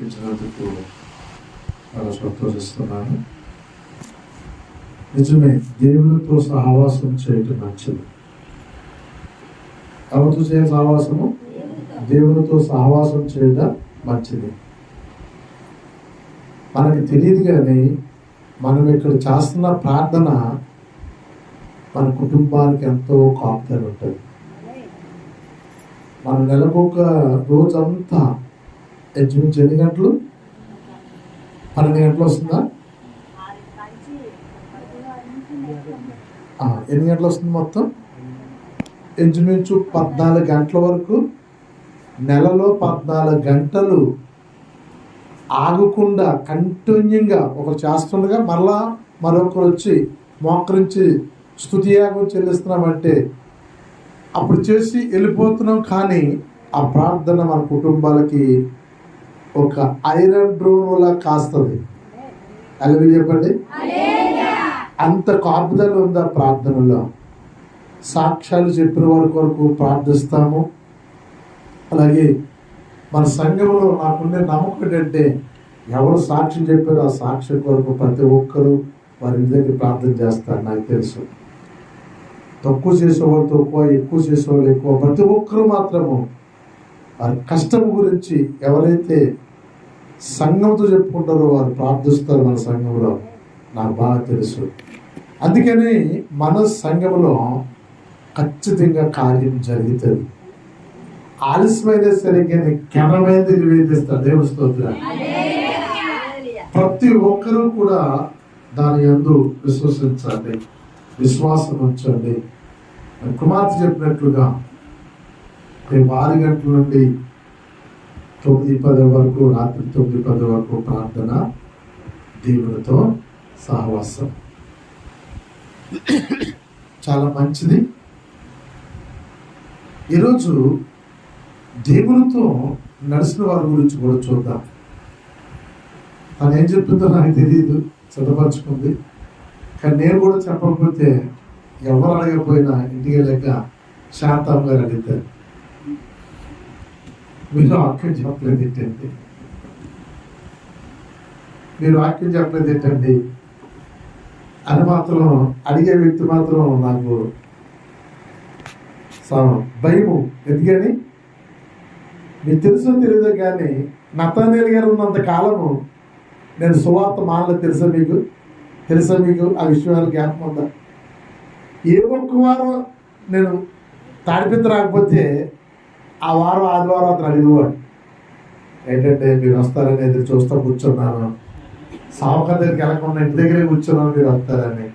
చూపించినందుకు చాలా సంతోషిస్తున్నాను. నిజమే, దేవునితో సహవాసం చేయటం మంచిది. ఎవరితో చేయాలి సహవాసము? దేవునితో సహవాసం చేయడం మంచిది. మనకి తెలియదు కానీ మనం ఇక్కడ చేస్తున్న ప్రార్థన మన కుటుంబానికి ఎంతో కాపుదల ఉంటుంది. మన నెలకొక రోజంతా ఇంచుమించు ఎన్ని గంటలు? 12 గంటలు వస్తుందా? ఎన్ని గంటలు వస్తుంది మొత్తం? ఇంచుమించు 14 గంటల వరకు, నెలలో 14 గంటలు ఆగకుండా కంటిన్యూగా ఒకరు చేస్తుండగా మరలా మరొకరు వచ్చి మోకరించి స్తుతియాగం చెల్లిస్తున్నామంటే అప్పుడు చేసి వెళ్ళిపోతున్నాం. కానీ ఆ ప్రార్థన మన కుటుంబాలకి ఒక ఐరన్ డ్రోన్లా కాస్తుంది. అలాగే చెప్పండి, అంత కాపుదల ఉంది ఆ ప్రార్థనలో. సాక్ష్యాలు చెప్పిన వారి కొరకు ప్రార్థిస్తాము. అలాగే మన సంఘంలో నాకుండే నమ్మకం ఏంటంటే ఎవరు సాక్ష్యం చెప్పారో ఆ సాక్ష్యం కొరకు ప్రతి ఒక్కరూ వారి దగ్గర ప్రార్థన చేస్తారు. నాకు తెలుసు, తక్కువ చేసేవాళ్ళు తక్కువ, ఎక్కువ చేసేవాళ్ళు ఎక్కువ, ప్రతి ఒక్కరూ మాత్రము వారి కష్టం గురించి ఎవరైతే సంఘంతో చెప్పుకుంటారో వారు ప్రార్థిస్తారు మన సంఘంలో. నాకు బాగా తెలుసు. అందుకని మన సంఘంలో ఖచ్చితంగా కార్యం జరుగుతుంది. ఆలస్యమైన సరిగ్గా ఘనమైనది నివేదిస్తారు. దేవుని స్తోత్రం. ప్రతి ఒక్కరూ కూడా దాని యందు విశ్వసించండి, విశ్వాసం ఉంచండి. కుమార్తె చెప్పినట్లుగా రేపు 6 గంటల నుండి 9:10 వరకు, రాత్రి 9:10 వరకు ప్రార్థన, దేవునితో సహవాసం చాలా మంచిది. ఈరోజు దేవునితో నడిచిన వారి గురించి కూడా చూద్దాం. తను ఏం చెప్తుందో నాకు తెలియదు, చదవపరుచుకుంది. కానీ నేను కూడా చెప్పకపోతే ఎవరు అడగకపోయినా ఇంటికి వెళ్ళాక శాంతం గారు అడుగుతారు, మీరు వాక్యం చెప్పలేదు ఏంటండి, మీరు వాక్యం చెప్పలేదు ఏంటండి అని మాత్రం అడిగే వ్యక్తి మాత్రం నాకు భయము. ఎందుకని మీకు తెలుసో తెలియదో కానీ నతానేలు గారు ఉన్నంత కాలము నేను సువార్త మానలేదు. తెలుసా మీకు ఆ విషయాలు జ్ఞాపకం ఉందా? ఏ ఒక్క వారం నేను తాడిపిత్త రాకపోతే ఆ వారం ఆదివారం అతను అడిగేవాడు, ఏంటంటే మీరు వస్తారని ఎదురు చూస్తూ కూర్చున్నాను, సావుకారు దగ్గరికి వెళ్ళకుండా ఇంటి దగ్గరే కూర్చున్నాను, మీరు వస్తారని.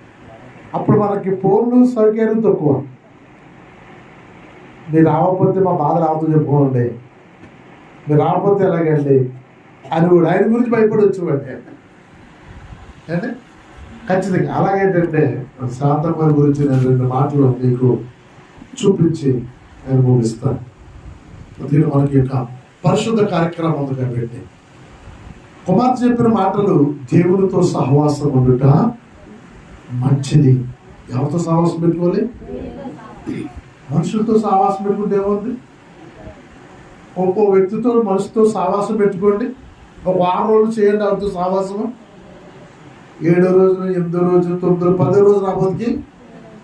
అప్పుడు మనకి ఫోన్లు సౌకర్యం తక్కువ. మీరు రాకపోతే మా బాధ రావద్దు చెప్పుకోండి, మీరు రాకపోతే ఎలాగండి అని కూడా ఆయన గురించి భయపడి వచ్చేవాడి అంటే ఖచ్చితంగా. అలాగేంటంటే శాంతం గారి గురించి నేను 2 మాటలు మీకు చూపించి నేను ముగిస్తాను. దీని మనకి యొక్క పరిశుద్ధ కార్యక్రమం ఉంది కాబట్టి కుమార్తె చెప్పిన మాటలు, దేవునితో సహవాసం ఉండుట మంచిది. ఎవరితో సహవాసం పెట్టుకోవాలి? మనుషులతో సహవాసం పెట్టుకుంటే ఏముంది? ఒక్కో వ్యక్తితో మనిషితో సహవాసం పెట్టుకోండి. ఒక 6 రోజులు చేయండి ఎవరితో సహవాసము. 7వ రోజు, 8వ రోజు, 9వ, 10వ రోజు రాబోతుకి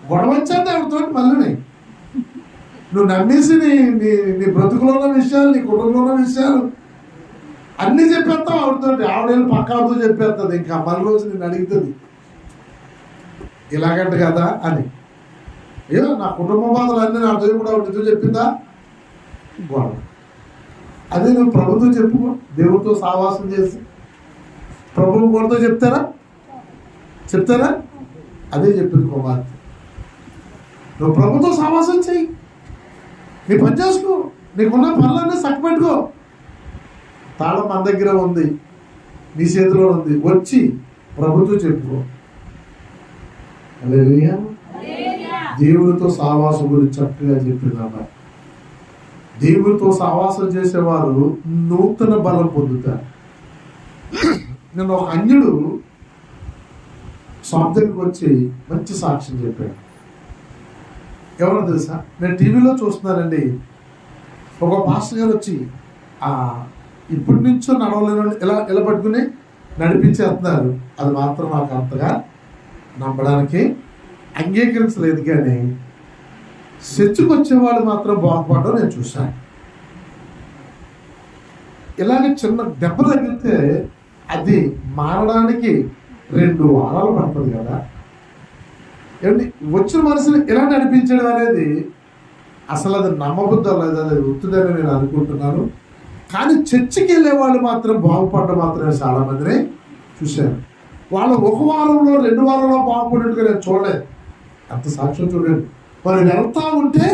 గొడవ వచ్చేది ఎవరితో మళ్ళీ. నువ్వు నమ్మేసి నీ బ్రతుకులో ఉన్న విషయాలు, నీ కుటుంబంలో ఉన్న విషయాలు అన్నీ చెప్పేస్తావు ఆవిడతో. ఆవిడేళ్ళు పక్క ఆవిడతో చెప్పేస్తుంది. ఇంకా మళ్ళీ రోజు నేను అడుగుతుంది ఇలాగంట కదా అని. ఏదో నా కుటుంబ బాధలు అన్నీ నా దేవుడు కూడా ఆవిడతో చెప్పిందా? గొడవ. అదే నువ్వు ప్రభుతో చెప్పుకో, దేవుడితో సహవాసం చేసి. ప్రభువు కూడా చెప్తారా? అదే చెప్పింది కుమార్తె. నువ్వు ప్రభుతో సహవాసం చెయ్యి, నీ పని చేసుకో, నీకున్న పనులన్నీ చక్కబెట్టుకో. తాళం మన దగ్గర ఉంది, నీ చేతిలో ఉంది, వచ్చి ప్రభుతో చెప్పుకో. హల్లెలూయా. దేవుడితో సహవాసం గురించి చక్కగా చెప్పిందమ్మా. దేవుడితో సహవాసం చేసేవారు నూతన బలం పొందుతారు. నేను ఒక అన్యుడు షాప్ దగ్గరికి వచ్చి మంచి సాక్ష్యం చెప్పాడు. ఎవరో తెలుసా? నేను టీవీలో చూస్తున్నానండి, ఒక పాస్టర్ గారు వచ్చి ఇప్పటి నుంచో నడవలేని ఇలా పట్టుకుని నడిపించేస్తున్నారు. అది మాత్రం నాకు అంతగా నమ్మడానికి అంగీకరించలేదు. కానీ చర్చికి వచ్చేవాళ్ళు మాత్రం బాగుపడడం నేను చూశాను. ఇలాగే చిన్న దెబ్బ తగిలితే అది మారడానికి 2 వారాలు పడుతుంది కదా. ఏమండి, వచ్చిన మనిషిని ఇలా నడిపించడం అనేది అసలు అది నమ్మబుద్ధం లేదు, అది వృత్తిదని నేను అనుకుంటున్నాను. కానీ చర్చికి వెళ్ళే వాళ్ళు మాత్రం బాగుపడడం మాత్రమే చాలా మందిని చూశాను. వాళ్ళు 1 వారంలో 2 వారంలో బాగుపడినట్టుగా నేను చూడలేదు. అంత సాక్ష్యం చూడండి. వారు వెళ్తా ఉంటే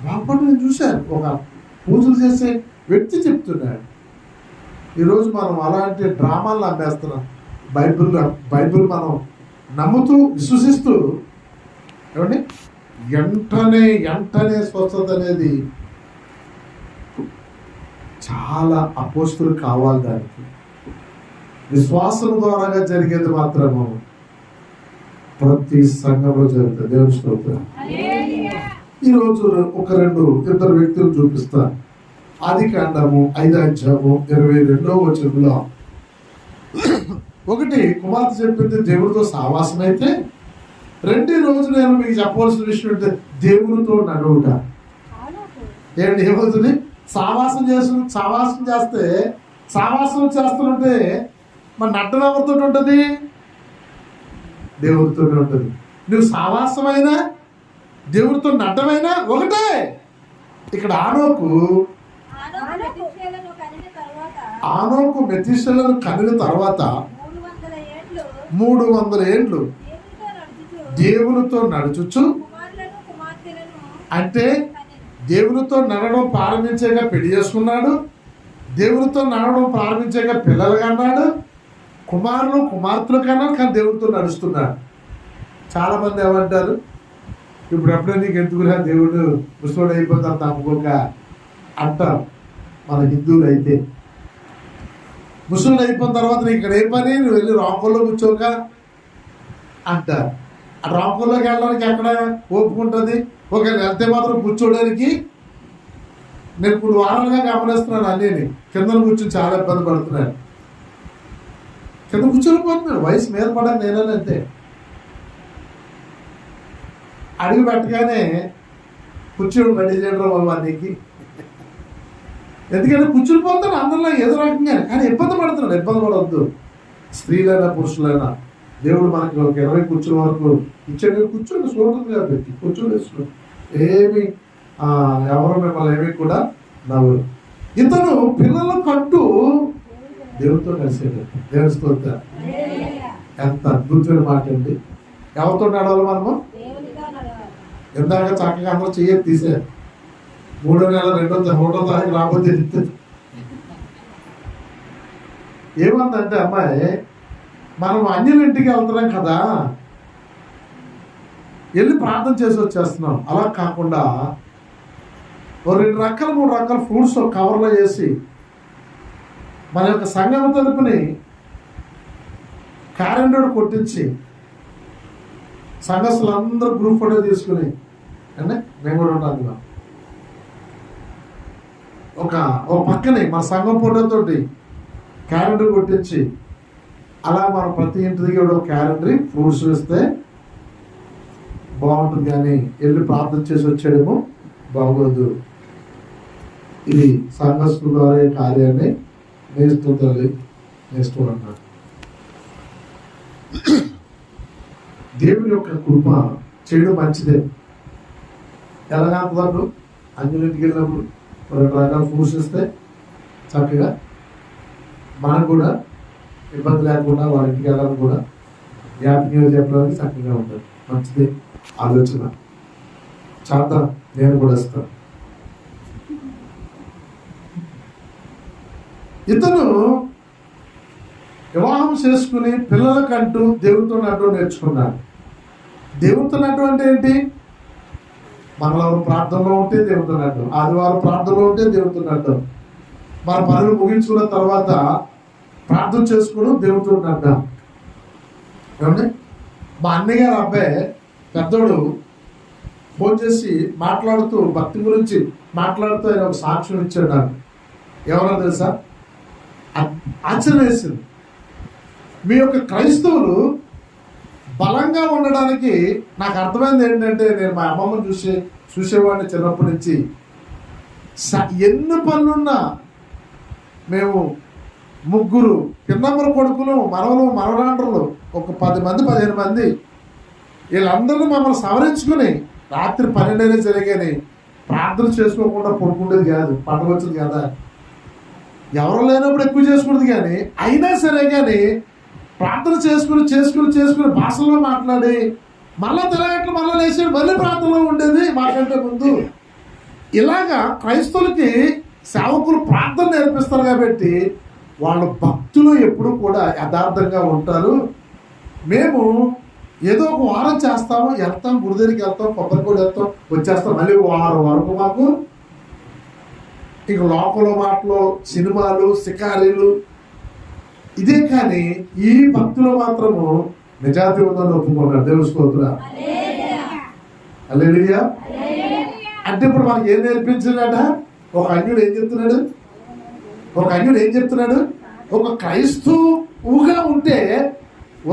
బాగుపడి నేను చూశాను. ఒక పూజలు చేసే వ్యక్తి చెప్తున్నాడు. ఈరోజు మనం అలాంటి డ్రామాలు నమ్మేస్తున్నాం. బైబిల్ మనం నమ్ముతూ విశ్వసిస్తూ ఏమండి వెంటనే స్వస్థత అనేది చాలా అపోస్తులు కావాలి. దానికి విశ్వాసం ద్వారా జరిగేది మాత్రము ప్రతి సంఘంలో జరుగుతుంది. దేవుని స్తోత్రం. ఈరోజు 2 వ్యక్తులు చూపిస్తాను. ఆదికాండము 5:22 వచనంలో ఒకటి కుమార్తె చెప్పింది దేవుడితో సావాసం అయితే, 2 రోజు నేను మీకు చెప్పవలసిన విషయం అంటే దేవుడితో నడువుట. ఏంటి ఏమవుతుంది? సావాసం చేస్తే సావాసం చేస్తుంటే మరి నడ్డం ఎవరితో ఉంటుంది? దేవుడితోనే ఉంటుంది. నువ్వు సావాసమైనా దేవుడితో నడ్డమైనా ఒకటే. ఇక్కడ ఆనోకు మెతూషెలను కనిన తర్వాత 300 ఏండ్లు దేవునితో నడుచుచు, అంటే దేవునితో నడవడం ప్రారంభించాక పెళ్లి చేసుకున్నాడు, దేవునితో నడవడం ప్రారంభించాక పిల్లలు కన్నాడు, కుమార్తెలు కన్నాడు. కానీ దేవుడితో నడుస్తున్నాడు. చాలా మంది ఏమంటారు, ఇప్పుడు ఎప్పుడో నీకు ఎందుకురా దేవుడు ముసలోడు అయిపోతారు తప్పుకోక అంటారు. మన హిందువులు అయితే ముసలోడు అయిపోయిన తర్వాత నీకు ఇక్కడ ఏ పని, నువ్వు వెళ్ళి రాంకోల్లో కూర్చోక అంటారు. ఆ రాంకోల్లోకి వెళ్ళడానికి ఎక్కడ ఒప్పుకుంటుంది? ఒకవేళ వెళ్తే మాత్రం కూర్చోడానికి నేను 3 వారాలుగా గమనిస్తున్నాను. అన్నీ కింద కూర్చొని చాలా ఇబ్బంది పడుతున్నాను. కింద కూర్చొని పోతున్నాడు. వయసు మీద పడని నేనంతే. అడుగు పెట్టగానే కూర్చోడు రెడీ చేయడం వల్ల వాడికి. ఎందుకంటే కూర్చుని పోతాడు అందరిలో ఏదో రకంగా. కానీ ఇబ్బంది పడుతున్నాడు. ఇబ్బంది పడవద్దు. స్త్రీలైనా పురుషులైనా దేవుడు మనకి ఒక 20 కూర్చుని వరకు ఇచ్చాడు. కూర్చొని చూడదు కాబట్టి కూర్చొని వేసుకున్నాడు. ఏమి ఎవరు మిమ్మల్ని ఏమి కూడా నవ్వరు. ఇతను పిల్లల కంటూ దేవుడితో కలిసేది. దేవుని స్తోత్రం. ఎంత అద్భుతమైన మాట అండి. ఎవరితో నడవాలి మనము? ఎందాక చక్కగా అందరూ చెయ్యి తీసారు. 3వ నెల 2వ తారీఖు రాబోతే ఏమందంటే అమ్మాయి, మనం అన్యుల ఇంటికి వెళ్తున్నాం కదా, వెళ్ళి ప్రార్థన చేసి వచ్చేస్తున్నాం. అలా కాకుండా 2 రకాల 3 రకాల ఫ్రూట్స్ కవర్లో వేసి మన యొక్క సంఘం తలుపుని క్యాలెండర్ కొట్టించి సంఘస్థులందరూ గ్రూప్ ఫోటో తీసుకుని అంటే మేము కూడా ఉన్నాం. ఒక పక్కనే మన సంఘం ఫోటోతోటి క్యాలెండర్ కొట్టించి అలా మనం ప్రతి ఇంటి దగ్గర ఒక క్యాలెండర్ ఫ్రూట్స్ వేస్తే బాగుంటుంది. కానీ వెళ్ళి ప్రార్థన చేసి వచ్చేయడము బాగోదు. ఇది సంఘస్థుల ద్వారా కార్యాన్ని నేస్తూ అన్నాడు. దేవుని యొక్క కృప చేయడం మంచిదే. ఎలాగంటున్నప్పుడు అన్యులింటికి వెళ్ళినప్పుడు 2 రకాల ఫ్రూట్స్ ఇస్తే చక్కగా మనకు కూడా ఇబ్బంది లేకుండా వాళ్ళ ఇంటికి వెళ్ళాలని కూడా హ్యాపీగా చెప్పడానికి చక్కగా ఉంటుంది. మంచిదే ఆలోచన. చేద్దాం, నేను కూడా ఇస్తాను. ఇతను వివాహం చేసుకుని పిల్లలకంటూ దేవుడితో నడవడం నేర్చుకున్నాడు. దేవుడితో నడవడం అంటే ఏంటి? మంగళవారం ప్రార్థనలో ఉంటే దేవుడితో నడవడం, ఆదివారం ప్రార్థనలో ఉంటే దేవుడితో నడవడం, మన పనులు ముగించుకున్న తర్వాత ప్రార్థన చేసుకోవడం దేవుడితో నడవడం. ఏమండి, మా అన్నయ్య గారు అబ్బాయి పెద్దోడు ఫోన్ చేసి మాట్లాడుతూ భక్తి గురించి మాట్లాడుతూ ఆయన ఒక సాక్ష్యం ఇచ్చాడు నాకు. ఎవరో తెలుసా? ఆశ్చర్యం వేసింది. మీ యొక్క క్రైస్తవులు బలంగా ఉండడానికి నాకు అర్థమైంది ఏంటంటే, నేను మా అమ్మమ్మని చూసేవాడిని చిన్నప్పటి నుంచి. ఎన్ని పనులున్నా మేము ముగ్గురు పిన్నమ్మల కొడుకులు, మనవలు, మనవరాండ్రులు, ఒక 10 మంది 15 మంది, వీళ్ళందరినీ మమ్మల్ని సవరించుకుని రాత్రి 12 జరిగాని ప్రార్థన చేసుకోకుండా పడుకుండేది కాదు. పండుగ వచ్చింది కదా, ఎవరు లేనప్పుడు ఎక్కువ చేసుకునేది. కానీ అయినా సరే కానీ ప్రార్థన చేసుకుని భాషలో మాట్లాడి మళ్ళా తెలగట్లు మళ్ళీ లేచి మళ్ళీ ప్రార్థనలో ఉండేది మాకంటే ముందు. ఇలాగా క్రైస్తవులకి సేవకులు ప్రార్థన నేర్పిస్తారు కాబట్టి వాళ్ళ భక్తులు ఎప్పుడు కూడా యథార్థంగా ఉంటారు. మేము ఏదో ఒక వారం చేస్తాము, వెళ్తాం, గుడి దగ్గరికి వెళ్తాం, కొబ్బరికోడి వెళ్తాం, వచ్చేస్తాం. మళ్ళీ వారం వరకు మాకు ఇక లోకంలో మాటలు, సినిమాలు, షికారీలు ఇదే. కానీ ఈ భక్తులు మాత్రము నిజాతి ఉందని ఒప్పుకున్నారు. దేవుని స్తోత్రం. హల్లెలూయా. అంటే ఇప్పుడు మనకి ఏం నేర్పించాడట? ఒక అన్యుడు ఏం చెప్తున్నాడు? ఒక క్రైస్తవుగా ఉంటే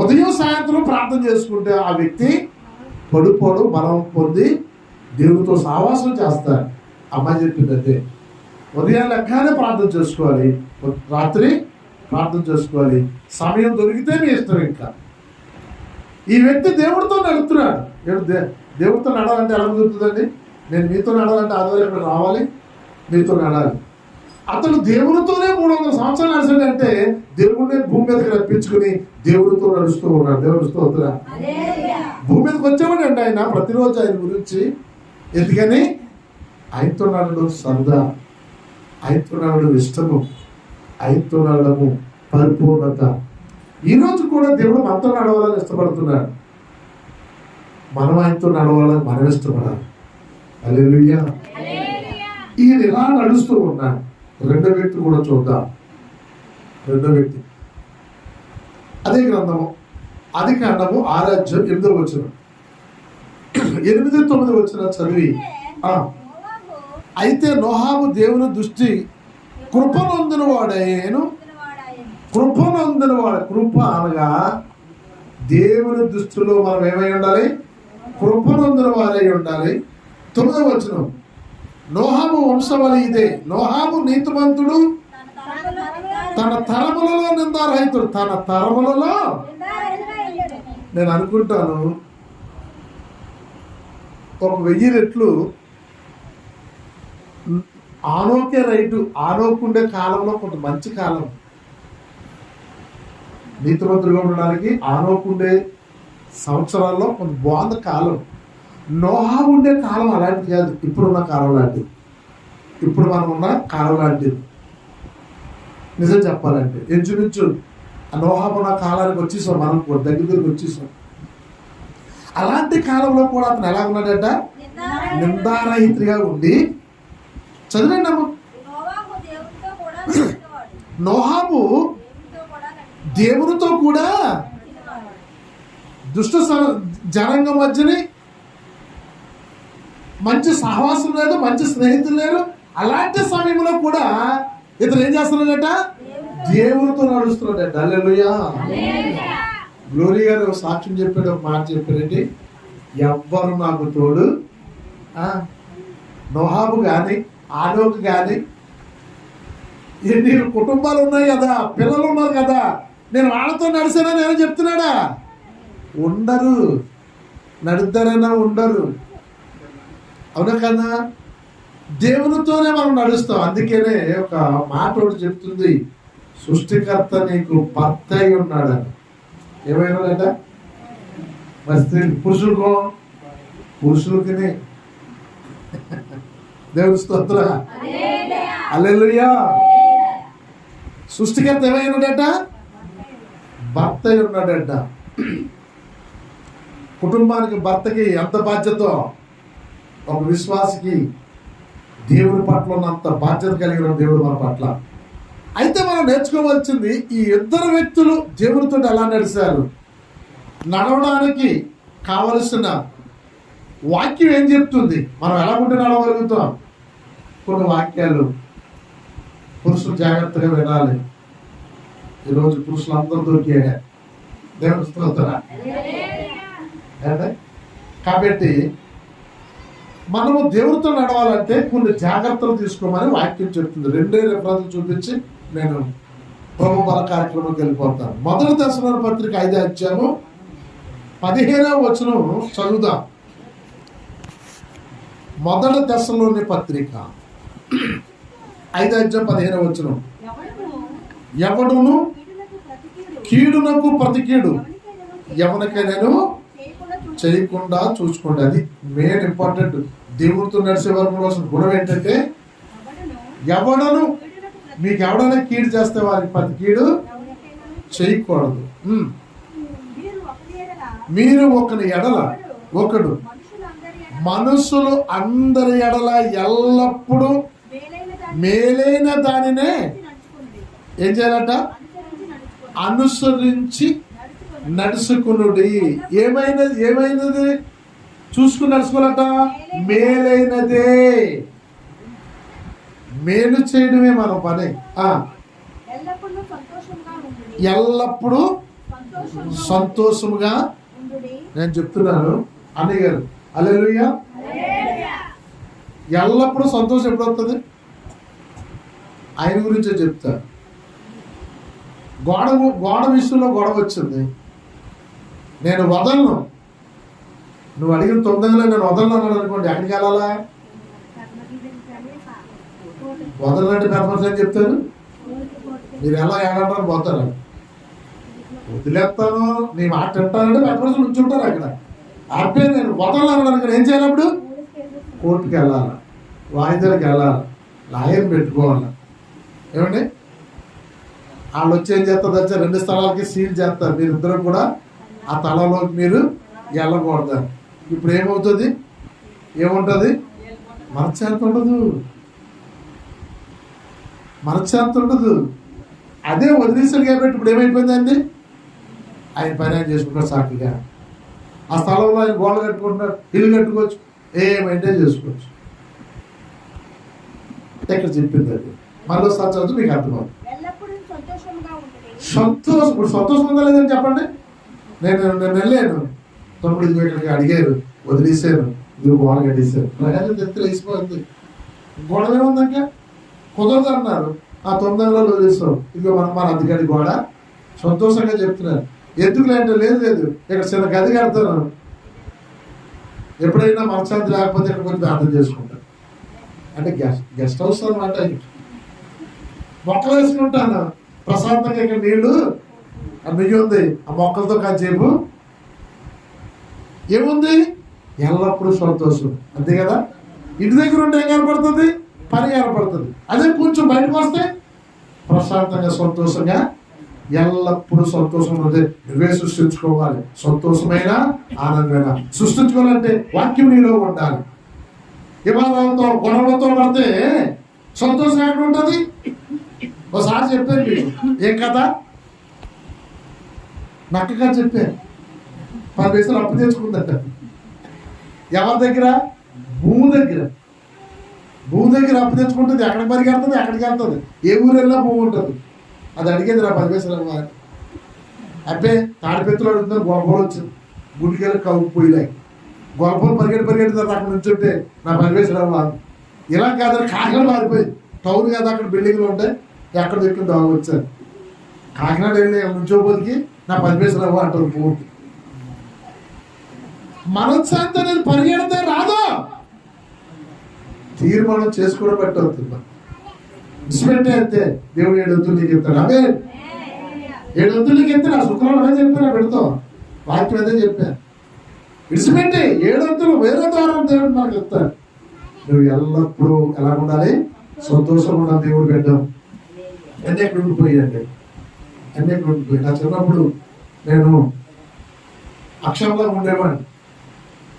ఉదయం సాయంత్రం ప్రార్థన చేసుకుంటే ఆ వ్యక్తి పడుకోడు, బలం పొంది దేవునితో సహవాసం చేస్తాడు. అమ్మాయి చెప్పిందంటే ఉదయం లెక్కనే ప్రార్థన చేసుకోవాలి, రాత్రి ప్రార్థన చేసుకోవాలి, సమయం దొరికితే మీ ఇష్టం. ఇంకా ఈ వ్యక్తి దేవుడితో నడుస్తున్నాడు. దేవుడితో నడాలంటే ఎలా కుదురుతుందండి? నేను మీతో నడాలంటే ఆదివారం ఇక్కడ రావాలి, మీతో నడాలి. అతను దేవుడితోనే 300 సంవత్సరాలు నడిచాడంటే దేవుడిని భూమి మీదకి రప్పించుకుని దేవుడితో నడుస్తూ ఉన్నాడు. దేవుడి స్తోత్రం. భూమి మీదకి వచ్చామని అండి ఆయన ప్రతిరోజు ఆయన గురించి. ఎందుకని? ఆయనతో నడడు సరదా, ఆయనతో నడడు ఇష్టము, ఆయనతో నడము పరిపూర్ణత. ఈరోజు కూడా దేవుడు మనతో నడవాలని ఇష్టపడుతున్నాడు. మనం ఆయనతో నడవాలని మనం ఇష్టపడాలి. హల్లెలూయా. ఈయన ఇలా నడుస్తూ ఉన్నాడు. రెండో వ్యక్తి కూడా చూద్దాం. రెండో వ్యక్తి అదే గ్రంథము ఆదికాండము 6:8 8-9 చదివి, అయితే నోహాము దేవుని దృష్టి కృపనొందిన వాడాయను. కృప అనగా దేవుని దృష్టిలో మనం ఏమై ఉండాలి? కృపనొందిన వారై ఉండాలి. 9 నోహాము వంశవళి ఇదే. నోహాము నీతిమంతుడు, తన తరములలో నిందారహితుడు. తన తరములలో నేను అనుకుంటాను ఒక 1000 రెట్లు ఆనోకే రైటు. ఆనోకుండే కాలంలో కొంత మంచి కాలం నీతిమంతుడుగా ఉండడానికి. ఆనోకుండే సంవత్సరాల్లో కొంత బాగుంది కాలం. నోహా ఉండే కాలం అలాంటిది కాదు, ఇప్పుడున్న కాలం లాంటిది. ఇప్పుడు మనం ఉన్న కాలం లాంటిది. నిజం చెప్పాలంటే ఇంచుమించు నోహా ఉన్న కాలానికి వచ్చేసాం, మనం దగ్గరికి వచ్చేసాం. అలాంటి కాలంలో కూడా అతను ఎలా ఉన్నాడట? నిందారహితుడిగా ఉండి. చదివండి అమ్మ. నోహాము దేవునితో కూడా దుష్ట జనాంగం మధ్యని మంచి సహవాసం లేదు, మంచి స్నేహితులు లేరు. అలాంటి సమయంలో కూడా ఇతను ఏం చేస్తున్నాడట? దేవునితో నడుస్తున్నాడట. హల్లెలూయా. గ్లోరీ గారు సాక్ష్యం చెప్పాడు, ఒక మాట చెప్పారంటే, ఎవ్వరు నాకు తోడు. నోహాబు కానీ ఆనోకు కానీ ఎన్ని కుటుంబాలు ఉన్నాయి కదా, పిల్లలు ఉన్నారు కదా, నేను వాళ్ళతో నడిచానని ఏమో చెప్తున్నాడా? ఉండరు. నడుద్దారైనా ఉండరు. అవునా కదా? దేవునితోనే మనం నడుస్తాం. అందుకనే ఒక మాట ఒకటి చెప్తుంది, సృష్టికర్త నీకు భర్త అయి ఉన్నాడని. ఏమైనాడట? మరి స్త్రీ పురుషులకి దేవుని స్తోత్రం. హల్లెలూయా. సృష్టికర్త ఏమైనాడట? భర్త అయి ఉన్నాడట. కుటుంబానికి భర్తకి ఎంత బాధ్యతో ఒక విశ్వాసికి దేవుని పట్ల ఉన్నంత బాధ్యత కలిగిన దేవుడు మన పట్ల. అయితే మనం నేర్చుకోవాల్సింది, ఈ ఇద్దరు వ్యక్తులు దేవునితో ఎలా నడిచారు. నడవడానికి కావలసిన వాక్యం ఏం చెప్తుంది, మనం ఎలా ఉంటే నడవగలుగుతాం. కొన్ని వాక్యాలు పురుషులు జాగ్రత్తగా వినాలి. ఈరోజు పురుషులు అందరూ దొరికాడు. దేవుని స్తోత్రం. కాబట్టి మనము దేవుడితో నడవాలంటే కొన్ని జాగ్రత్తలు తీసుకోమని వాక్యం చెప్తుంది. 2 రెఫరెన్స్లు చూపించి నేను ప్రభు బల కార్యక్రమంకి వెళ్ళిపోతాను. 1 దశలోని పత్రిక 5వ అధ్యాయము 15వ వచనం చదువుదాం. 1 దశలోని పత్రిక 5వ అధ్యాయం 15వ వచనం. ఎవడును కీడునకు ప్రతి కీడు ఎవరికైనాను చేయకుండా చూసుకోండి. అది మెయిన్ ఇంపార్టెంట్. దేవుడితో నడిచే వరకు గుణం ఏంటంటే, ఎవడను మీకు ఎవడైనా కీడు చేస్తే వారికి ప్రతి కీడు చేయకూడదు. మీరు ఒకని ఎడల ఒకడు మనుషులు అందరి ఎడల ఎల్లప్పుడూ మేలైన దానినే ఏం చేయాలట? అనుసరించి నడుచుకునుడి. ఏమైనది చూసుకుని నడుచుకోవాలట? మేలైనదే. మేలు చేయడమే మన పని. ఎల్లప్పుడూ సంతోషముగా నేను చెప్తున్నాను అన్నయ్య గారు. హల్లెలూయా. ఎల్లప్పుడూ సంతోషం ఎప్పుడు వస్తుంది? ఆయన గురించే చెప్తారు. గోడ విషయంలో గొడవ వచ్చింది. నేను వదలను, నువ్వు అడిగిన 9 నేను వదలను అన్నాడు అనుకోండి, ఎక్కడికి వెళ్ళాలా? వదలంటే పెద్ద అని చెప్తారు. మీరు ఎలా ఏడంటారు పోతారు. వదిలేస్తాను నీ మాట వింటానంటే పెద్ద ఉంచుంటారు అక్కడ. అబ్బే నేను వదలను అనుకోండి, ఏం చేయాలి? అప్పుడు కోర్టుకి వెళ్ళాలి, వాయిదాలకు వెళ్ళాలి, లాయర్ పెట్టుకోవాలి. ఏమండి? వాళ్ళు వచ్చి ఏం చేస్తారు? 2 స్థలాలకి సీల్ చేస్తారు. మీరిద్దరు కూడా ఆ తలలోకి మీరు వెళ్ళకూడదు. ఇప్పుడు ఏమవుతుంది? ఏముంటుంది? మనశ్శాంతి ఉండదు. మనశ్శాంతి ఉండదు. అదే వదిలేసాడు కాబట్టి ఇప్పుడు ఏమైపోయిందండి? ఆయన పని ఆయన చేసుకుంటారు సాక్షిగా. ఆ స్థలంలో ఆయన గోడ కట్టుకుంటున్నాడు, ఇల్లు కట్టుకోవచ్చు, ఏమైతే చేసుకోవచ్చు. ఎక్కడ చెప్పింది అది మళ్ళీ సంతోషం మీకు అర్థమవుతుంది. సంతోషం. ఇప్పుడు సంతోషం ఉందా లేదని చెప్పండి. నేను వెళ్ళాను, తమ్ముడు ఇక్కడికి అడిగారు, వదిలేసాను, ఇది గోడ కట్టేశారు, ప్రజలు తెత్తులు వేసిపోయింది. గొడవ ఉందాక కుదరదు అన్నారు. ఆ 9 వదిలేస్తాం. ఇదిగో మన అధికారి గోడ. సంతోషంగా చెప్తున్నారు. ఎందుకు లేదంటే లేదు ఇక్కడ చిన్న గది కడతాను, ఎప్పుడైనా మనశ్శాంతి లేకపోతే ఇక్కడ కొంచెం ప్రార్థన చేసుకుంటాను అంటే గెస్ట్ హౌస్ అనమాట. మొక్కలు వేసుకుంటాను ప్రశాంతంగా. ఇక్కడ నీళ్లు నెయ్యి ఉంది, ఆ మొక్కలతో కాసేపు ఏముంది? ఎల్లప్పుడూ సంతోషం. అంతే కదా? ఇంటి దగ్గర ఉంటే ఏం కనపడుతుంది? పని కనపడుతుంది. అదే కొంచెం బయటకు వస్తే ప్రశాంతంగా సంతోషంగా ఎల్లప్పుడూ సంతోషం ఉంది. నువ్వే సృష్టించుకోవాలి. సంతోషమైన ఆనందమైన సృష్టించుకోవాలంటే వాక్యం నీలో ఉండాలి. వివాదాలతో గొడవలతో పడితే సంతోషం ఎక్కడ ఉంటుంది? ఒకసారి చెప్పాను మీకు. ఏం కథ? నక్కగా చెప్పాను. 10 పైసలు అప్పు తెచ్చుకుందట. ఎవరి దగ్గర? భూమి దగ్గర. భూమి దగ్గర అప్పు తెచ్చుకుంటుంది. ఎక్కడికి పరిగెడుతుంది, ఎక్కడికి వెళ్తుంది, ఏ ఊరు వెళ్ళినా భూమి ఉంటుంది. అది అడిగేది నా 10 పైసలు అవ్వాలి. అబ్బే తాడిపెత్తులు అడుగుతున్నారు. గొడవలు వచ్చింది, గుడికెళ్ళి కవ్వుపోయిలే. గొడవలు పరిగెడుతుంది. అక్కడ నుంచి ఉంటే నా 10 పైసలు అవ్వాలి. ఇలా కాదు, కాకినాడ మారిపోయింది. టౌన్ కదా, అక్కడ బిల్డింగ్లు ఉంటాయి, ఎక్కడ దిక్కు దొంగ వచ్చారు. కాకినాడ వెళ్ళి నుంచోపోతికి నా 10 పైసలు అవ్వ అంటారు పూర్తి. మనశ్శాంతి అనేది పరిగెడితే రాదు, తీర్మానం చేసుకోవడం పెట్టవుతుంది. విడిచిపెట్టే అంతే. దేవుడు 7 వంతులు నీకు చెప్తాడు. అవే 7 వంతులు నీకు ఎత్తాడు. ఆ శుక్రవారం అదే చెప్పాను, పెడతాం వాక్యం అదే చెప్పాను. విడిచిపెట్టి 7 వంతులు వేరే ద్వారా దేవుడు మనకు చెప్తాడు. నువ్వు ఎల్లప్పుడూ ఎలా ఉండాలి? సంతోషంగా ఉండాలి. దేవుడు పెట్టాం. అన్నీ ఎక్కడ ఉండిపోయాయండి, అన్నీ ఎక్కడ ఉండిపోయాయి. నా చిన్నప్పుడు నేను అక్షరంలో ఉండేవాడిని.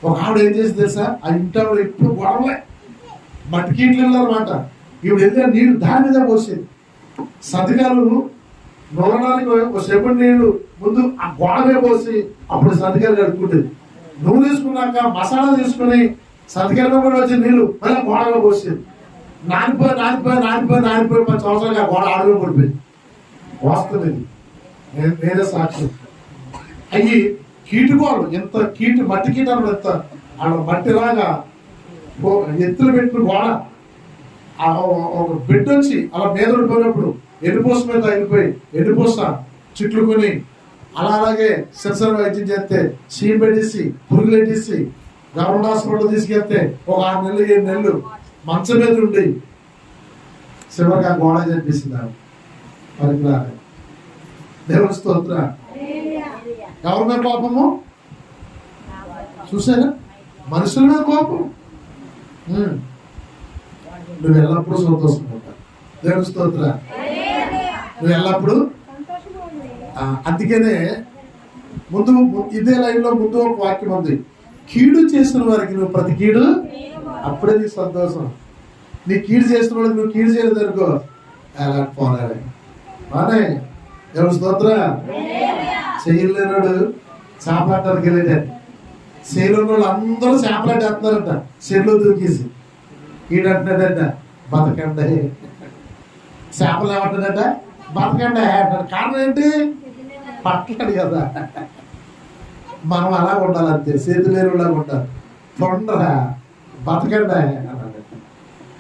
ఒక ఆవిడ ఏం చేసి తెలుసా? ఆ ఇంట్లో ఎప్పుడు గొడవలే, మట్టికీట్లు వెళ్ళారన్నమాట. ఈవిడ వెళ్ళిన నీళ్ళు దాని మీద పోసేది. సంతకాలు నూనడానికి ఒక సేపటి నీళ్లు ముందు ఆ గోడమే పోసి అప్పుడు సంతకాలు కడుక్కుంటుంది. నూనె తీసుకున్నాక మసాలా తీసుకుని సంతకాల కూడా వచ్చిన నీళ్లు మళ్ళీ గోడలో పోసేది. నానిపోయి 10 సంవత్సరాలుగా గోడ అడుగు పడిపోయింది. వాస్తవం నేనే సాక్షి. అవి కీటుకోళ్ళు ఎంత మట్టి కీటాలు ఎంత మట్టిలాగా ఎత్తులు పెట్టిన గోడ ఒక బిడ్డ వచ్చి అలా మీద పడిపోయినప్పుడు ఎండిపోస మీద వెళ్ళిపోయి ఎండిపోస చుట్లుకొని అలాగే సిరసర వైద్యం చేస్తే సీమ్ పెట్టేసి పురుగులు పెట్టేసి గవర్నమెంట్ హాస్పిటల్ తీసుకెళ్తే ఒక 6 నెలలు 7 నెలలు మంచం మీద ఉండి చివరికి ఆ గోడ చెప్పేసింది. మరి దేవుని స్తోత్ర. ఎవరి మీద కోపము? చూసారా? మనుషుల మీద కోపం. నువ్వు ఎల్లప్పుడూ సంతోషంగా ఉంటావు. దేవుని స్తోత్ర. నువ్వు ఎల్లప్పుడూ. అందుకనే ముందు ఇదే లైన్ లో ముందు ఒక వాక్యం ఉంది, కీడు చేసిన వారికి నువ్వు ప్రతి కీడు, అప్పుడే నీకు సంతోషం. నీ కీడు చేసిన వాళ్ళకి నువ్వు కీడు చేయలేదు అనుకో, అలా పోరాడే బానే. దేవుని స్తోత్ర. చేయలేనాడు చేపలాడటానికి వెళ్ళేట చేలో వాళ్ళు అందరూ చేపలాడేస్తున్నారంట, చెల్లో దూకేసి. ఈడంటున్నాడంట బతకండి, చేపలు ఏమంటాడంట బతకండి అంటాడు. కారణం ఏంటి? పట్టలేడు కదా. మనం అలా ఉండాలి అంతే, చేతులు లేనిలాగా ఉండాలి. తొండరా బతకండి అన్నాడు.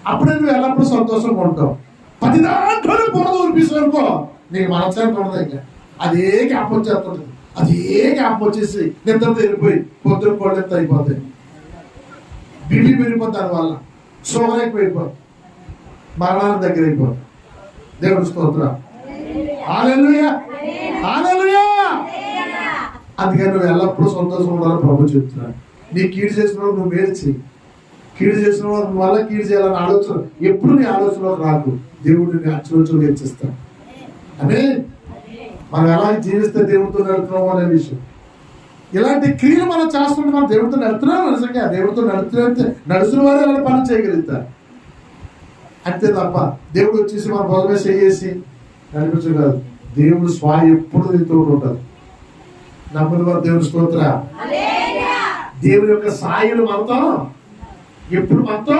అప్పుడే నువ్వు ఎల్లప్పుడూ సంతోషంగా ఉంటావు. 10 దాంట్లో బురద ఊరిపిస్తావు అనుకో, నీకు మనసానికి ఉండదు. ఇంకా అదే గ్యాప్ వచ్చేస్తుంది, అదే గ్యాప్ వచ్చేసి నిద్ర వెళ్ళిపోయి పొద్దున కోళ్ళెత్త అయిపోతాయి, బిపి పెరిగిపోతుంది, దానివల్ల షుగర్ ఎక్కువైపోతుంది, మరణానికి దగ్గర అయిపోతుంది. దేవుడి స్తోత్రం. హల్లెలూయా, హల్లెలూయా. అందుకని నువ్వు ఎల్లప్పుడూ సంతోషం ఉండాలని ప్రభు చెప్తున్నాడు. నీ కీడు చేసిన నువ్వు మేల్చి, కీడు చేసిన వల్ల కీడు చేయాలని ఆలోచన ఎప్పుడు నీ ఆలోచనలోకి రాకు. దేవుడు నీ అచ్చులోచనలు హెచ్చిస్తాడు. అని మనం ఎలా జీవిస్తే దేవుడితో నడుతున్నాము అనే విషయం. ఇలాంటి క్రియలు మనం చేస్తుంటే మనం దేవుడితో నడుతున్నాం. నిజంగా దేవుడితో నడుచున్న వారే అలా పని చేయగలుగుతారు అంతే తప్ప దేవుడు వచ్చేసి మన భోజమే చేసి నడిపించు కాదు. దేవుడు స్వామి ఎప్పుడు నీతో ఉంటారు. నమ్మిన వారు దేవుని స్తోత్ర. దేవుని యొక్క సాయులు మనతో ఎప్పుడు మనతో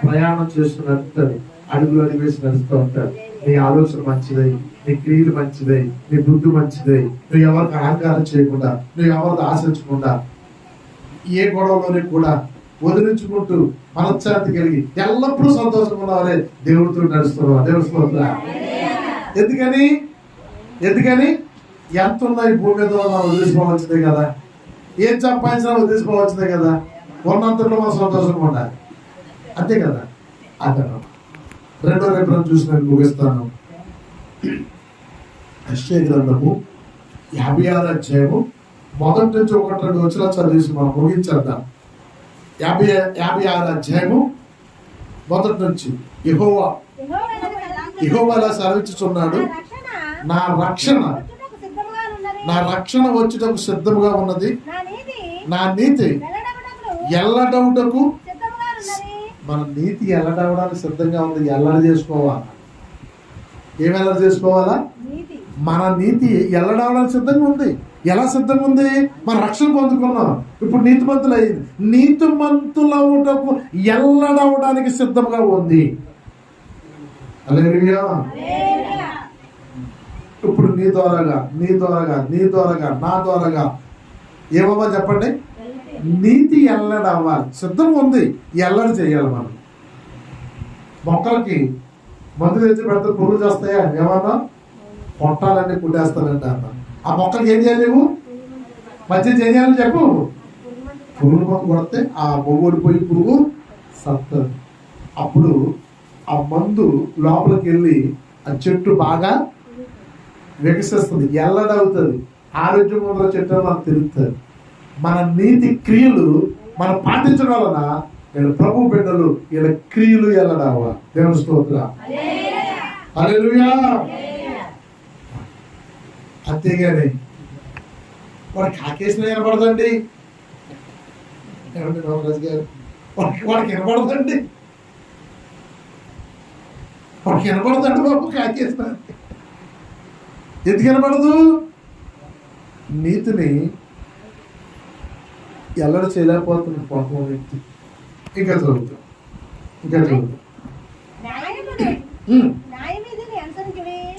ప్రయాణం చేస్తూ నడుపుతాడు. అడుగులు అడుగు వేసి నడుస్తూ ఉంటాడు. నీ ఆలోచన మంచిదై, నీ క్రియలు మంచిదై, నీ బుద్ధి మంచిదై, నువ్వు ఎవరికి అహంకారం చేయకుండా, నువ్వు ఎవరికి ఆశించకుండా, ఏ గొడవలోని కూడా వదిలించుకుంటూ మనశ్శాంతి కలిగి ఎల్లప్పుడూ సంతోషంగా ఉన్నవారే దేవుడితో నడుస్తున్నావు. దేవుడి స్తోత్ర. ఎందుకని ఎంత ఉన్నా ఈ భూమి మీద మనం వదిలించుకోవాల్సిందే కదా. ఏం సంపాదించినా వదిలించుకోవాల్సిందే కదా. ఉన్నంతలో మనం సంతోషంగా ఉండాలి అంతే కదా. అతను రెండో రేపు చూసి నేను ముగిస్తాను. యెషయా గ్రంథము 56వ అధ్యాయము 1 నుంచి 1-2 వచనాలు చదివేసి మనం ముగించేద్దాం. 56వ అధ్యాయము 1 నుంచి యెహోవా ఇలా సెలవిచ్చుచున్నాడు, నా రక్షణ వచ్చుటకు సిద్ధముగా ఉన్నది, నా నీతి ఎల్లడవుటకు. మన నీతి ఎల్లడవడానికి సిద్ధంగా ఉంది. ఎల్లడి చేసుకోవాలి. ఏం ఎల్లడి చేసుకోవాలా? మన నీతి ఎల్లడవడానికి సిద్ధంగా ఉంది. ఎలా సిద్ధంగా ఉంది? మన రక్షణ పొందుకున్నాం. ఇప్పుడు నీతిమంతులు అయింది. నీతిమంతులవుటకు ఎల్లడవడానికి సిద్ధంగా ఉంది. హల్లెలూయా. ఇప్పుడు నీ ద్వారాగా నా ద్వారాగా ఏమమ్మా చెప్పండి? నీతి ఎల్లడి అవ్వాలి. సిద్ధంగా ఉంది. ఎల్లడి చేయాలి. మనం మొక్కలకి మందు తెచ్చి పెడితే పురుగులు చేస్తాయా? ఏమన్నా పొట్టాలన్నీ కుట్టేస్తానంటే అన్న. ఆ మొక్కలకి ఏం చేయాలి? నువ్వు మంచిగా చేయాలని చెప్పు. పురుగులు మందు కొడితే ఆ మొగ్గు ఓడిపోయి పురుగు సత్తది. అప్పుడు ఆ మందు లోపలికి వెళ్ళి ఆ చెట్టు బాగా వికసిస్తుంది, ఎల్లడవుతుంది, ఆరోగ్యం ఉన్న చెట్టు మనకు తెలుస్తుంది. మన నీతి క్రియలు మనం పాటించడం వలన వీళ్ళ ప్రభు బిడ్డలు వీళ్ళ క్రియలు ఎల్లడవ. దేవుని స్తోత్రం. హల్లెలూయా. అంతేగాని వాడికి కాకేసిన వినపడదండి. ఏమంటే రామరాజు గారు, వాడికి వినపడదండి. వాడికి వినపడదండి బాబు కాకేసిన. ఎందుకు వినపడదు? నీతిని ఎల్లడి చేయలేకపోతున్న పాపం వ్యక్తి. ఇంకా చదువుతాం.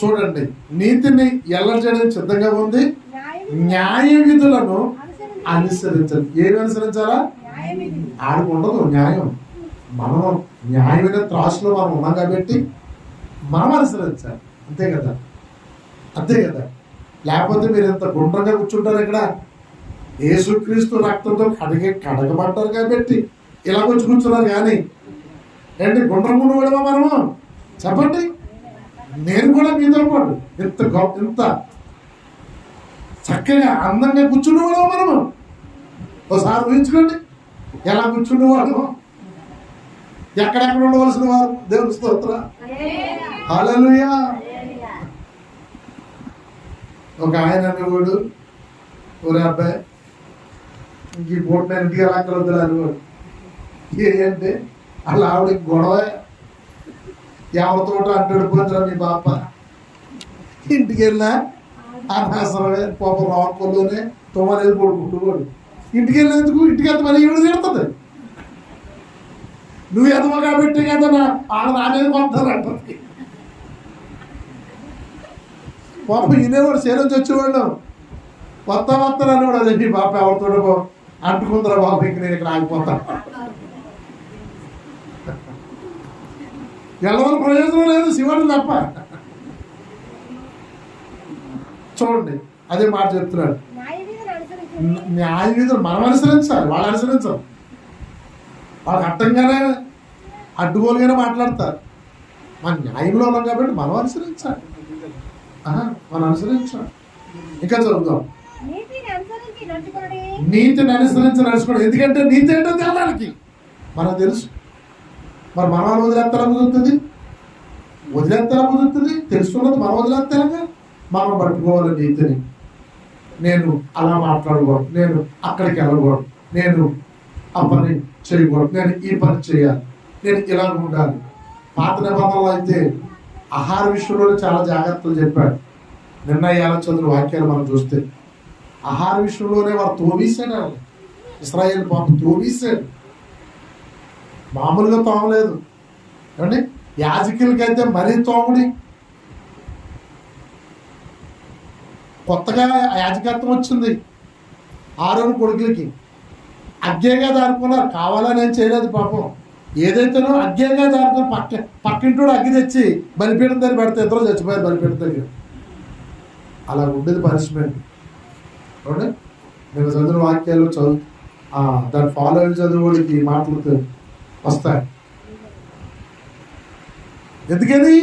చూడండి, నీతిని ఎల్లడి చేయడానికి సిద్ధంగా ఉంది, న్యాయ విధులను అనుసరించాలి. ఏమి అనుసరించాలా? ఆడికి ఉండదు న్యాయం. మనం న్యాయమైన త్రాసులో మనం ఉన్నాం కాబట్టి మనం అనుసరించాలి. అంతే కదా, అంతే కదా. లేకపోతే మీరు ఇంత గుండ్రంగా కూర్చుంటారు. ఇక్కడ యేసుక్రీస్తు రక్తంతో కడగబడ్డారు కాబట్టి ఇలా వచ్చి కూర్చున్నారు. కానీ ఏంటి గుండ్రంగా ఉండవడమా మనము? చెప్పండి. నేను కూడా మీతో పాటు ఇంత చక్కగా అందంగా కూర్చునేవాళ్ళం మనము. ఒకసారి ఊహించుకోండి ఎలా కూర్చునేవాళ్ళము. ఎక్కడెక్కడ ఉండవలసిన వారు. దేవుని స్తోత్రం, హల్లెలూయా. ఒక ఆయన అనేవాడు, ఒరే అబ్బాయి ఈ పూట నేను ఇంటికి అక్కడ వద్దురా అనేవాడు. ఏంటంటే అలా ఆవిడకి గొడవ, ఎవరితో అంటాడు పోతురా మీ బాప. ఇంటికి వెళ్ళినా అనవసరమే పాపం రాకపోలోనే తొమ్మలేదు పడుకుంటున్నాడు. ఇంటికి వెళ్ళేందుకు ఇంటికి వెళ్తే మరి ఈవిడ తిడుతుంది. నువ్వు ఎదవ కాబట్టి కదా వాళ్ళ రాలేదు కొంటారంటుంది. పాపం ఇనేవాడు సేలోంచి వచ్చేవాడు. వస్తాను అనేవాడు. అదే మీ బాప ఎవరితో అంటుకుందరా బాబు, ఇంక నేను ఇక్కడ ఆగిపోతాను. ఎల్లవల్ల ప్రయోజనం లేదు, శివుడు తప్ప. చూడండి, అదే మాట చెప్తున్నాడు. న్యాయ విధులు మనం అనుసరించాలి, వాళ్ళు అనుసరించాలి. వాళ్ళకి అడ్డంగానే అడ్డుగోలుగానే మాట్లాడతారు. మన న్యాయంలో ఉన్నాం కాబట్టి మనం అనుసరించాలి, మనం అనుసరించాలి. ఇంకా చదువుతాం. నీతిని అనుసరించి నడుచుకోవడం. ఎందుకంటే నీతి ఏంటో తెలడానికి మనకు తెలుసు. మరి మన వాళ్ళు వదిలేస్తారా కుదురుతుంది? వదిలేస్తారా కుదురుతుంది? తెలుసుకున్నది మనం వదిలేస్తారా? మనం పట్టుకోవాలి నీతిని. నేను అలా మాట్లాడకూడదు, నేను అక్కడికి వెళ్ళకూడదు, నేను ఆ పని చేయకూడదు, నేను ఈ పని చేయాలి, నేను ఇలా ఉండాలి. పాత నిబంధనలు అయితే ఆహార విషయంలో చాలా జాగ్రత్తలు చెప్పాడు. నిర్ణయాల చదువు వాక్యాలు మనం చూస్తే ఆహార విషయంలోనే వారు తోమేశాడు. వాళ్ళు ఇశ్రాయేలు పాపం తోమేశాడు. మామూలుగా తోమలేదు. ఏమండి, యాజకులకైతే మరీ తోముడి. కొత్తగా యాజకత్వం వచ్చింది ఆరోను కొడుకులకి. అజ్ఞేగా దారుకున్నారు, కావాలని ఏం చేయలేదు పాపం. ఏదైతేనో అజ్ఞేగా దారుకుని పక్కింటోడు అగ్గి తెచ్చి బలిపీఠం దగ్గర పెడితే ఇద్దరు చచ్చిపోయారు బలిపీఠం దగ్గర. అలా ఉండేది పనిష్మెంట్. అవునండి, నేను చదివిన వాక్యాలు చదువు దాన్ని ఫాలో అయిన చదువులకి మాటలు వస్తాయి. ఎందుకని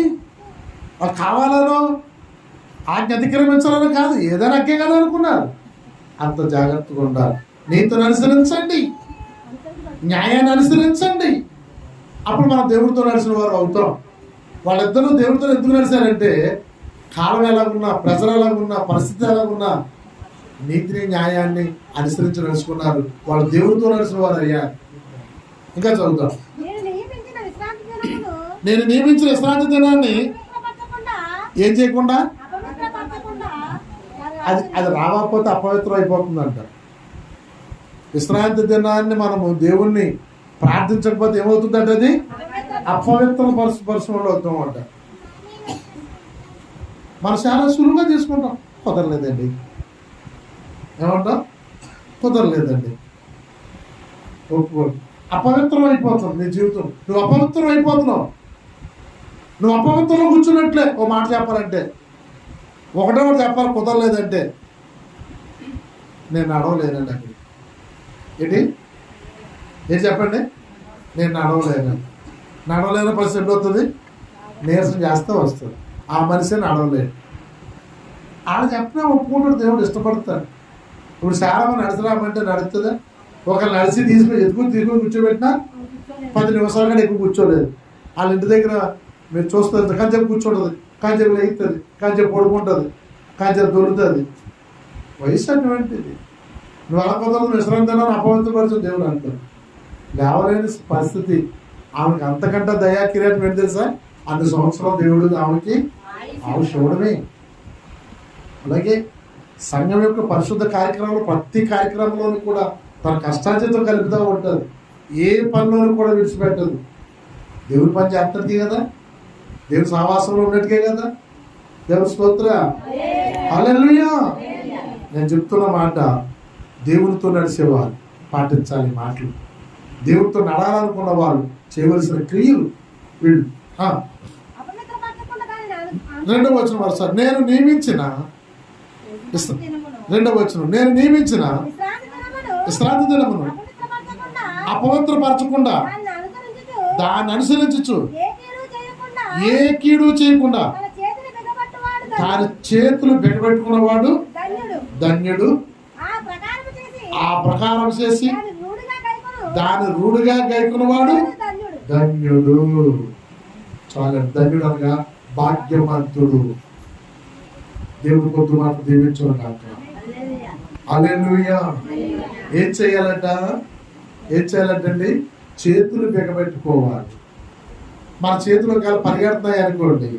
వాళ్ళు కావాలనో ఆజ్ఞ అతిక్రమించాలనో కాదు, ఏదైనా అగ్గే కదా అనుకున్నారు. అంత జాగ్రత్తగా ఉండాలి. నీతిని అనుసరించండి, న్యాయాన్ని అనుసరించండి. అప్పుడు మనం దేవుడితో నడిచిన వారు అవుతాం. వాళ్ళిద్దరూ దేవుడితో ఎందుకు నడిచారంటే కాలం ఎలాగున్నా, ప్రజలు ఎలాగున్నా, పరిస్థితి ఎలాగున్నా నీతిని న్యాయాన్ని అనుసరించి నడుచుకున్నారు. వాళ్ళు దేవుడితో నడిచిన వారు అయ్యారు. ఇంకా చదువుతాం. నేను నియమించిన విశ్రాంతి దినాన్ని ఏం చేయకుండా, అది రాకపోతే అపవిత్రం అయిపోతుందంట. విశ్రాంతి దినాన్ని మనము దేవుణ్ణి ప్రార్థించకపోతే ఏమవుతుందంటే అది అపవిత్రం పరిశ్రమలో అవుతామంట. మనం చాలా సులువుగా తీసుకుంటాం. కుదరలేదండి, ఏమంటాం? కుదరలేదండి, ఒప్పుకోండి. అపవిత్రం అయిపోతుంది నీ జీవితం. నువ్వు అపవిత్రం అయిపోతున్నావు. నువ్వు అపవిత్రంలో కూర్చున్నట్లే. ఓ మాట చెప్పాలంటే ఒకటే ఒకటి చెప్పాలి. కుదరలేదంటే నేను నడవలేనండి అక్కడ. ఏంటి ఏం చెప్పండి? నేను నడవలేని పరిస్థితి ఎప్పుడు వస్తుంది? నీరసం చేస్తే వస్తుంది. ఆ మనిషి నడవలేడు. ఆడ చెప్పినా ఒప్పుకుంటాడు, దేవుడు ఇష్టపడతాడు. ఇప్పుడు చాలా మంది నడిచిరామంటే నడుస్తుందా? ఒకళ్ళు నడిచి తీసుకొని కూర్చోబెట్టినా 10 నిమిషాలు కానీ ఎక్కువ కూర్చోలేదు. వాళ్ళ ఇంటి దగ్గర మీరు చూస్తుంది, కంచెపు కూర్చుంటుంది, కంచెపు లేగుతుంది, కంచెపు పడుకుంటుంది, కంచెపు దొరుకుతుంది. వయసు అటువంటిది. నువ్వు అలా కుదరదు, విశ్రాంతిని అపవిత్రపరచు దేవుడు అంటారు. లేవలేని పరిస్థితి. ఆమెకి అంతకంటే దయా కిరీటం ఏంటి తెలుసా? అన్ని సంవత్సరాలు దేవుడు ఆమెకి ఆవిషవడమే. అలాగే సంఘం యొక్క పరిశుద్ధ కార్యక్రమంలో ప్రతి కార్యక్రమంలోనూ కూడా తన కష్టార్జితం కలుపుతూ ఉంటుంది. ఏ పనిలోనూ కూడా విడిచిపెట్టదు. దేవుడి పని చేస్తుంది కదా. దేవుని సహవాసంలో ఉన్నట్టుగా కదా. దేవుని స్తోత్రం. హల్లెలూయా. నేను చెప్తున్న మాట, దేవునితో నడిచేవారు పాటించాలి మాటలు. దేవునితో నడాలనుకున్న వాళ్ళు చేయవలసిన క్రియలు వీళ్ళు. 2వ వచనం వరుస, నేను నియమించిన 2వ వచనం, నేను నియమించిన విశ్రాంతి దినమును అపవిత్రపరచకుండా దాన్ని అనుసరించు, ఏ కీడు చేయకుండా దాని చేతులు బిగబెట్టుకున్నవాడు ధన్యుడు. ఆ ప్రకారం చేసి దాని రూఢిగా గైకున్నవాడు ధన్యుడు. చాలా ధన్యుడు అనగా భాగ్యవంతుడు. దేవుడి కొద్ది మాట దీవించును గాక. హల్లెలూయా. ఏం చేయాలంటండి? చేతులు బిగబెట్టుకోవాలి. మన చేతులు పరిగెడుతున్నాయి అనుకోండి,